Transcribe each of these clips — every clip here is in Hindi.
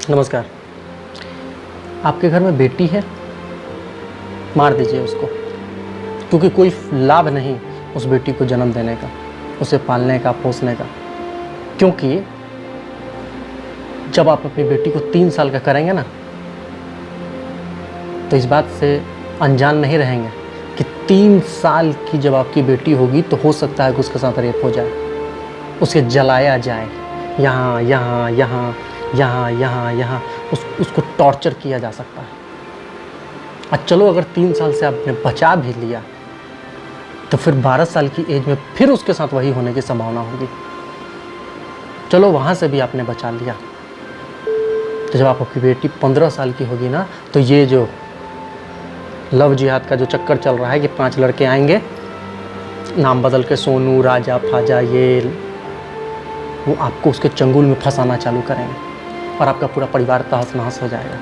नमस्कार। आपके घर में बेटी है, मार दीजिए उसको, क्योंकि कोई लाभ नहीं उस बेटी को जन्म देने का, उसे पालने का, पोसने का। क्योंकि जब आप अपनी बेटी को 3 साल का करेंगे ना, तो इस बात से अनजान नहीं रहेंगे कि 3 साल की जब आपकी बेटी होगी तो हो सकता है कि उसके साथ रेप हो जाए, उसे जलाया जाए, यहाँ यहाँ यहाँ यहाँ यहाँ यहाँ उसको टॉर्चर किया जा सकता है। और चलो अगर 3 साल से आपने बचा भी लिया तो फिर 12 साल की एज में फिर उसके साथ वही होने की संभावना होगी। चलो वहाँ से भी आपने बचा लिया, तो जब आपकी बेटी 15 साल की होगी ना, तो ये जो लव जिहाद का जो चक्कर चल रहा है कि 5 लड़के आएंगे, नाम बदल के सोनू, राजा, फाजा, ये वो आपको उसके चंगुल में फंसाना चालू करेंगे और आपका पूरा परिवार तहस नहस हो जाएगा।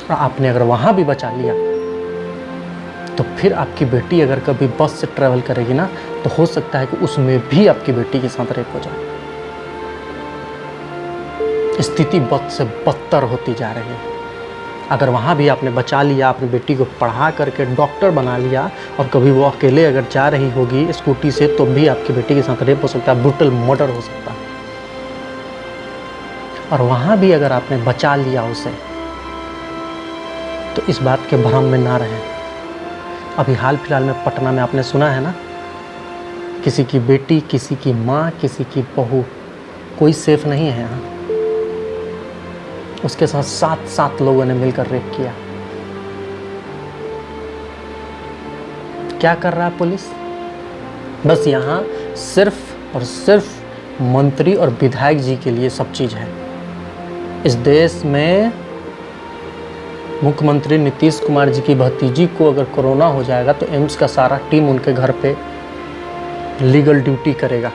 और आपने अगर वहाँ भी बचा लिया तो फिर आपकी बेटी अगर कभी बस से ट्रैवल करेगी ना, तो हो सकता है कि उसमें भी आपकी बेटी के साथ रेप हो जाए। स्थिति बद से बदतर होती जा रही है। अगर वहाँ भी आपने बचा लिया, अपनी बेटी को पढ़ा करके डॉक्टर बना लिया, और कभी वो अकेले अगर जा रही होगी स्कूटी से, तो भी आपकी बेटी के साथ रेप हो सकता है, ब्रूटल मर्डर हो सकता है। और वहाँ भी अगर आपने बचा लिया उसे, तो इस बात के भ्रम में ना रहें। अभी हाल फिलहाल में पटना में आपने सुना है ना, किसी की बेटी, किसी की माँ, किसी की बहू, कोई सेफ नहीं है यहाँ। उसके साथ 7 लोगों ने मिलकर रेप किया। क्या कर रहा है पुलिस? बस यहाँ सिर्फ और सिर्फ मंत्री और विधायक जी के लिए सब चीज़ है। इस देश में मुख्यमंत्री नीतीश कुमार जी की भतीजी को अगर कोरोना हो जाएगा तो एम्स का सारा टीम उनके घर पे लीगल ड्यूटी करेगा।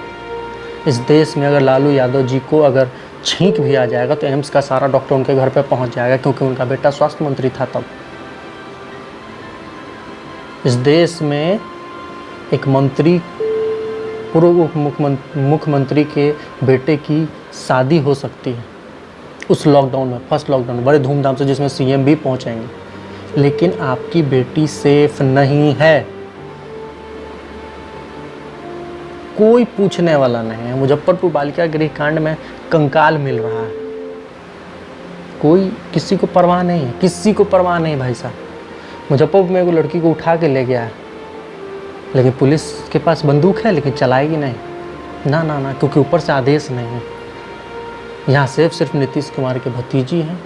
इस देश में अगर लालू यादव जी को अगर छींक भी आ जाएगा तो एम्स का सारा डॉक्टर उनके घर पे पहुंच जाएगा, क्योंकि उनका बेटा स्वास्थ्य मंत्री था तब। इस देश में एक मंत्री, पूर्व मुख्यमंत्री के बेटे की शादी हो सकती है उस लॉकडाउन में, फर्स्ट लॉकडाउन में, बड़े धूमधाम से, जिसमें सीएम भी पहुंचेंगे। लेकिन आपकी बेटी सेफ नहीं है, कोई पूछने वाला नहीं है। मुजफ्फरपुर बालिका गृह कांड में कंकाल मिल रहा है, कोई किसी को परवाह नहीं है, किसी को परवाह नहीं भाई साहब। मुजफ्फरपुर में एगो लड़की को उठा के ले गया है, लेकिन पुलिस के पास बंदूक है, लेकिन चलाएगी नहीं, ना ना ना, क्योंकि ऊपर से आदेश नहीं है। यहाँ सिर्फ नीतीश कुमार के भतीजी हैं,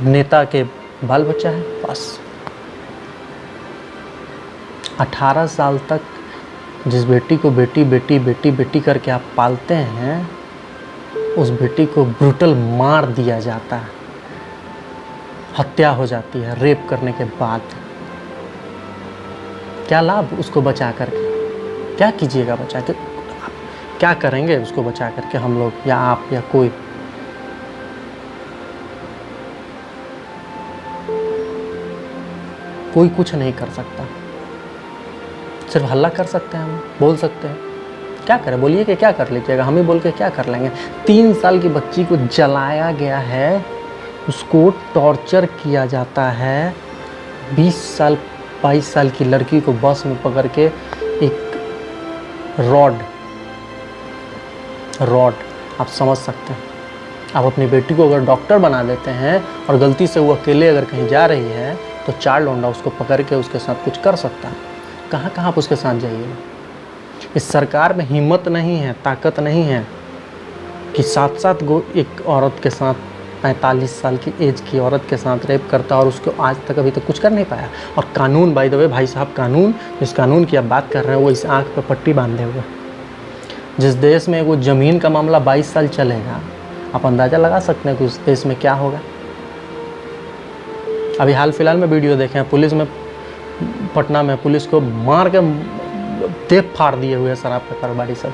नेता के बाल बच्चा है, बस। 18 साल तक जिस बेटी को बेटी बेटी बेटी बेटी करके आप पालते हैं, उस बेटी को ब्रूटल मार दिया जाता है, हत्या हो जाती है रेप करने के बाद। क्या लाभ उसको बचा करके? क्या कीजिएगा बचा के? क्या करेंगे उसको बचा करके हम लोग, या आप, या कोई? कोई कुछ नहीं कर सकता, सिर्फ हल्ला कर सकते हैं, हम बोल सकते हैं। क्या करें? बोलिए कि क्या कर लीजिएगा, हम ही बोल के क्या कर लेंगे? 3 साल की बच्ची को जलाया गया है, उसको टॉर्चर किया जाता है। 20 साल 22 साल की लड़की को बस में पकड़ के एक रॉड, आप समझ सकते हैं। आप अपनी बेटी को अगर डॉक्टर बना देते हैं और गलती से वो अकेले अगर कहीं जा रही है, तो 4 लौंडा उसको पकड़ के उसके साथ कुछ कर सकता है। कहाँ कहाँ आप उसके साथ जाइएगा? इस सरकार में हिम्मत नहीं है, ताकत नहीं है कि 7 गो एक औरत के साथ, 45 साल की एज की औरत के साथ रेप करता, और उसको आज तक अभी तक कुछ कर नहीं पाया। और कानून, बाय द वे भाई साहब, कानून, जिस कानून की आप बात कर रहे हैं, वो इस आँख पे पट्टी बांधे हुए। जिस देश में वो ज़मीन का मामला 22 साल चलेगा, आप अंदाज़ा लगा सकते हैं कि उस देश में क्या होगा। अभी हाल फिलहाल में वीडियो देखे हैं, पुलिस में, पटना में पुलिस को मार के देह फाड़ दिए हुए शराब के कारोबारी सब।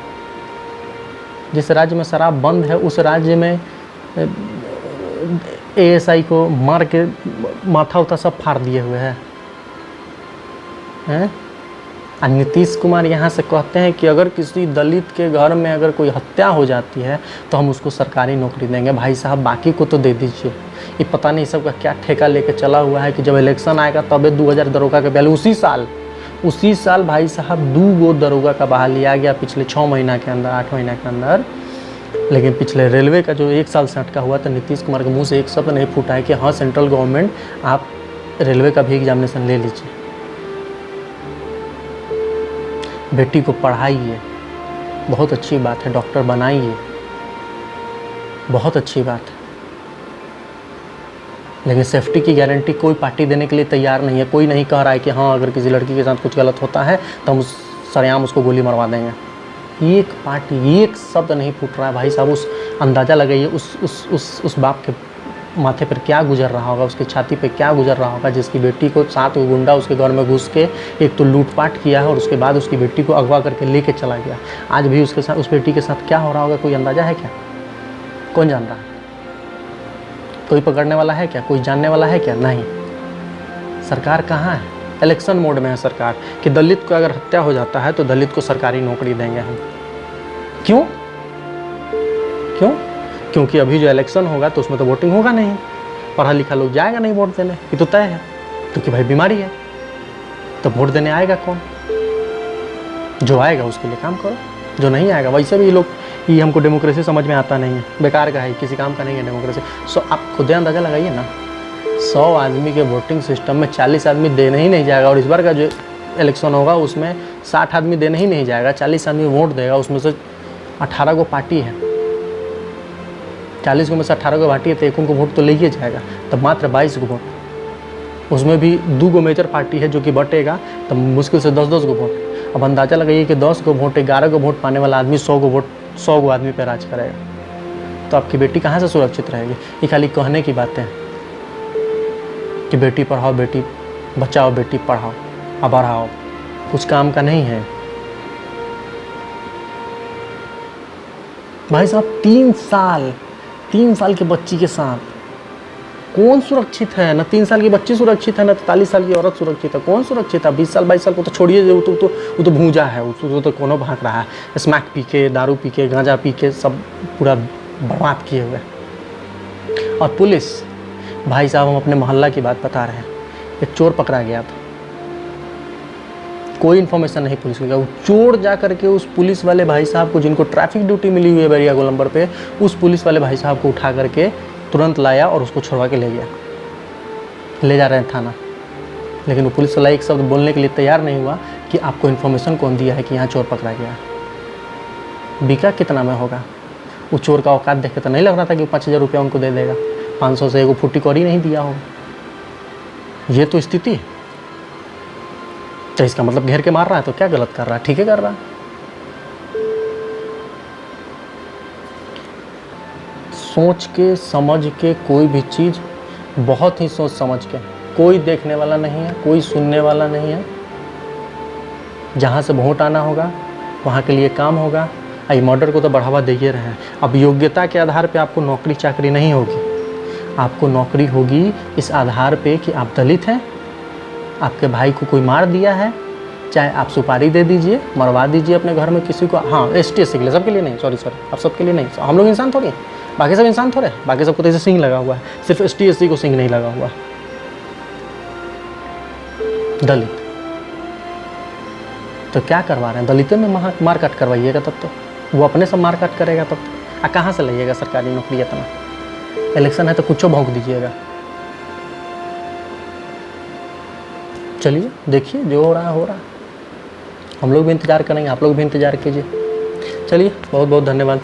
जिस राज्य में शराब बंद है, उस राज्य में एएसआई को मार के माथा उथा सब फाड़ दिए हुए हैं। और नीतीश कुमार यहाँ से कहते हैं कि अगर किसी दलित के घर में अगर कोई हत्या हो जाती है तो हम उसको सरकारी नौकरी देंगे। भाई साहब बाकी को तो दे दीजिए। ये पता नहीं सबका क्या ठेका लेके चला हुआ है कि जब इलेक्शन आएगा तबे 2000 दरोगा के पहले उसी साल भाई साहब 2 गो दरोगा का बहाल लिया गया पिछले 6 महीना के अंदर, 8 महीना के अंदर। लेकिन पिछले रेलवे का जो 1 साल से अटका हुआ था, नीतीश कुमार के मुंह से एक शब्द नहीं फूटा है कि हाँ सेंट्रल गवर्नमेंट आप रेलवे का भी एग्जामिनेशन ले लीजिए। बेटी को पढ़ाइए, बहुत अच्छी बात है, डॉक्टर बनाइए, बहुत अच्छी बात है। लेकिन सेफ्टी की गारंटी कोई पार्टी देने के लिए तैयार नहीं है। कोई नहीं कह रहा है कि हाँ अगर किसी लड़की के साथ कुछ गलत होता है तो हम सरेआम उसको गोली मरवा देंगे। एक पार्टी एक शब्द नहीं फूट रहा है। भाई साहब उस अंदाज़ा लगाइए उस बाप के माथे पर क्या गुजर रहा होगा, उसकी छाती पे क्या गुजर रहा होगा जिसकी बेटी को 7 गुंडा उसके घर में घुस के एक तो लूटपाट किया है और उसके बाद उसकी बेटी को अगवा करके लेके चला गया। आज भी उसके साथ, उस बेटी के साथ क्या हो रहा होगा कोई अंदाज़ा है क्या? कौन जान रहा है? कोई पकड़ने वाला है क्या? कोई जानने वाला है क्या? नहीं। सरकार कहाँ है? इलेक्शन मोड में है सरकार कि दलित को अगर हत्या हो जाता है तो दलित को सरकारी नौकरी देंगे हम। क्यों? क्योंकि अभी जो इलेक्शन होगा तो उसमें तो वोटिंग होगा नहीं, पढ़ा लिखा लोग जाएगा नहीं वोट देने, ये तो तय है। क्योंकि भाई बीमारी है तो वोट देने आएगा कौन? जो आएगा उसके लिए काम करो, जो नहीं आएगा वैसे भी ये लोग, ये हमको डेमोक्रेसी समझ में आता नहीं है, बेकार का है, किसी काम का नहीं है डेमोक्रेसी। सो आप खुद अंदाज़ा लगाइए ना, 100 आदमी के वोटिंग सिस्टम में 40 आदमी देने ही नहीं जाएगा। और इस बार का जो इलेक्शन होगा उसमें 60 आदमी देने ही नहीं जाएगा, 40 आदमी वोट देगा। उसमें से 18 को पार्टी है, 40 को में से 18 को पार्टी है तो एक उनको वोट तो ले ही जाएगा, तब मात्र 22 को वोट। उसमें भी 2 गो मेजर पार्टी है जो कि बटेगा, तब मुश्किल से 10-10 को वोट। अब अंदाज़ा लगाइए कि 10 को वोट, 11 को वोट पाने वाला आदमी 100 को वोट, 100 को आदमी पर राज करेगा। तो आपकी बेटी कहाँ से सुरक्षित रहेगी? ये खाली कहने की बातें हैं कि बेटी पढ़ाओ, बेटी बचाओ, बेटी पढ़ाओ अब बढ़ाओ, कुछ काम का नहीं है। भाई साहब 3 साल के बच्ची के साथ कौन सुरक्षित है? न 3 साल की बच्ची सुरक्षित है, न 43 साल की औरत सुरक्षित है। कौन सुरक्षित है? 20 साल 22 साल को तो छोड़िए, वो तो भूजा है, उसको तो कोनो भाग रहा है, स्मैक पी के, दारू पी के, गांजा पी के सब पूरा बर्बाद किए हुए। और पुलिस, भाई साहब हम अपने मोहल्ला की बात बता रहे हैं, एक चोर पकड़ा गया था, कोई इन्फॉर्मेशन नहीं पुलिस को। चोर जा करके उस पुलिस वाले भाई साहब को, जिनको ट्रैफिक ड्यूटी मिली हुई है बैरिया गोलंबर पे, उस पुलिस वाले भाई साहब को उठा करके तुरंत लाया और उसको छुड़वा के ले गया, ले जा रहे हैं थाना। लेकिन वो पुलिस वाला एक शब्द बोलने के लिए तैयार नहीं हुआ कि आपको इन्फॉर्मेशन कौन दिया है कि यहाँ चोर पकड़ा गया। बिका कितना में होगा? वो चोर का औकात देख के तो नहीं लग रहा था कि 5000 रुपया उनको दे देगा, 500 से एगो फुट्टी कौड़ी नहीं दिया होगा। ये तो स्थिति है। तो इसका मतलब घेर के मार रहा है तो क्या गलत कर रहा है? ठीक है कर रहा है। सोच के समझ के कोई भी चीज़, बहुत ही सोच समझ के, कोई देखने वाला नहीं है, कोई सुनने वाला नहीं है। जहाँ से वोट आना होगा वहाँ के लिए काम होगा। आई मर्डर को तो बढ़ावा दे ही रहे हैं। अब योग्यता के आधार पे आपको नौकरी चाकरी नहीं होगी, आपको नौकरी होगी इस आधार पे कि आप दलित हैं, आपके भाई को कोई मार दिया है, चाहे आप सुपारी दे दीजिए, मरवा दीजिए अपने घर में किसी को। हाँ ST SC के लिए, सबके लिए नहीं, सॉरी आप सबके लिए नहीं। हम लोग इंसान थोड़ी हैं, बाकी सब इंसान थोड़े, बाकी सबको तो ऐसे सिंह लगा हुआ है, सिर्फ ST SC को सिंह नहीं लगा हुआ। दलित तो क्या करवा रहे हैं? दलितों में मार काट करवाइएगा तब तो वो अपने सब मार काट करेगा तब तो। कहाँ से लाइएगा सरकारी नौकरी? इतना इलेक्शन है तो कुछ भौंक दीजिएगा। चलिए देखिए जो हो रहा है हो रहा है, हम लोग भी इंतज़ार करेंगे, आप लोग भी इंतज़ार कीजिए। चलिए बहुत बहुत धन्यवाद।